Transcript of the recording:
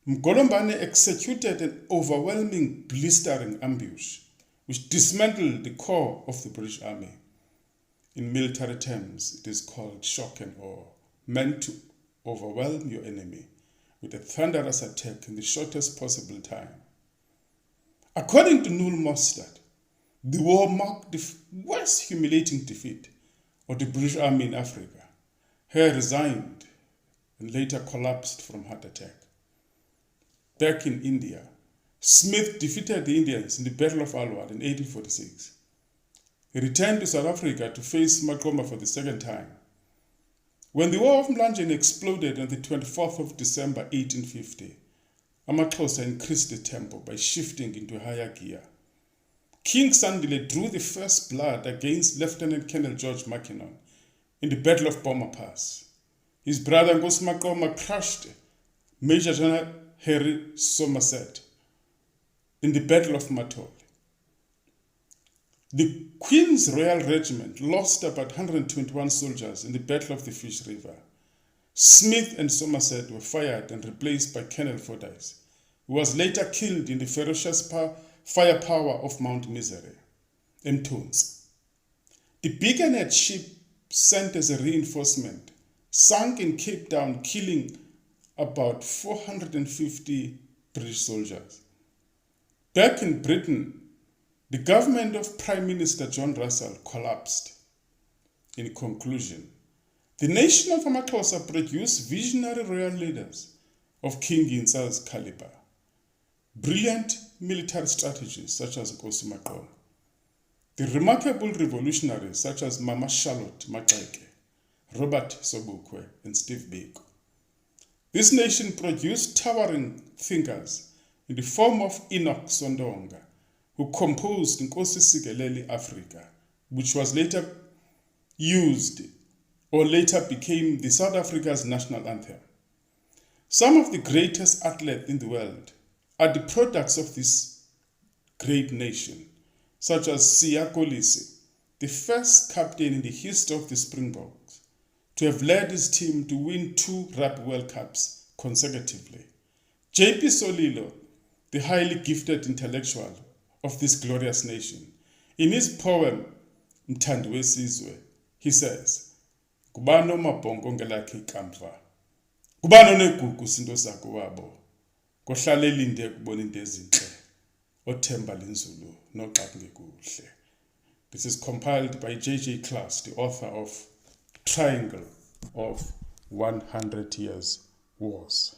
Mgolombane executed an overwhelming, blistering ambush which dismantled the core of the British Army. In military terms, it is called shock and awe, meant to overwhelm your enemy with a thunderous attack in the shortest possible time. According to Null Mostert, the war marked the worst humiliating defeat of the British Army in Africa. Hare resigned and later collapsed from heart attack. Back in India, Smith defeated the Indians in the Battle of Alwar in 1846. He returned to South Africa to face Maqoma for the second time. When the War of Mlanjeni exploded on the 24th of December 1850, AmaXhosa increased the tempo by shifting into higher gear. King Sandile drew the first blood against Lieutenant Colonel George Mackinnon in the Battle of Boma Pass. His brother Nkosi Maqoma crushed Major General Harry Somerset in the Battle of Matole. The Queen's Royal Regiment lost about 121 soldiers in the Battle of the Fish River. Smith and Somerset were fired and replaced by Colonel Fordyce, who was later killed in the ferocious firepower of Mount Misery, Mthunzi. The Beaconhead ship sent as a reinforcement sank in Cape Town, killing about 450 British soldiers. Back in Britain, the government of Prime Minister John Russell collapsed. In conclusion, the nation of AmaXhosa produced visionary royal leaders of King Yinsa's caliber, brilliant military strategies such as Nkosi Maqoma, the remarkable revolutionaries such as Mama Charlotte Maxeke, Robert Sobukwe, and Steve Biko. This nation produced towering thinkers in the form of Enoch Sondonga, who composed Nkosi Sikelel' Africa, which was later became the South Africa's national anthem. Some of the greatest athletes in the world are the products of this great nation, such as Siya Kolisi, the first captain in the history of the Springboks to have led his team to win 2 Rugby World Cups consecutively. J.P. Solilo, the highly gifted intellectual of this glorious nation. In his poem, Mthandi Wesizwe, he says, Kubano mabhongo ngelakhe ikamva. Kubano negugu sinto zakho wabo. Kohlala elinde kubona into ezinhle. Othemba linzulu noxa kungekuhle. This is compiled by J.J. Class, the author of Triangle of 100 Years Wars.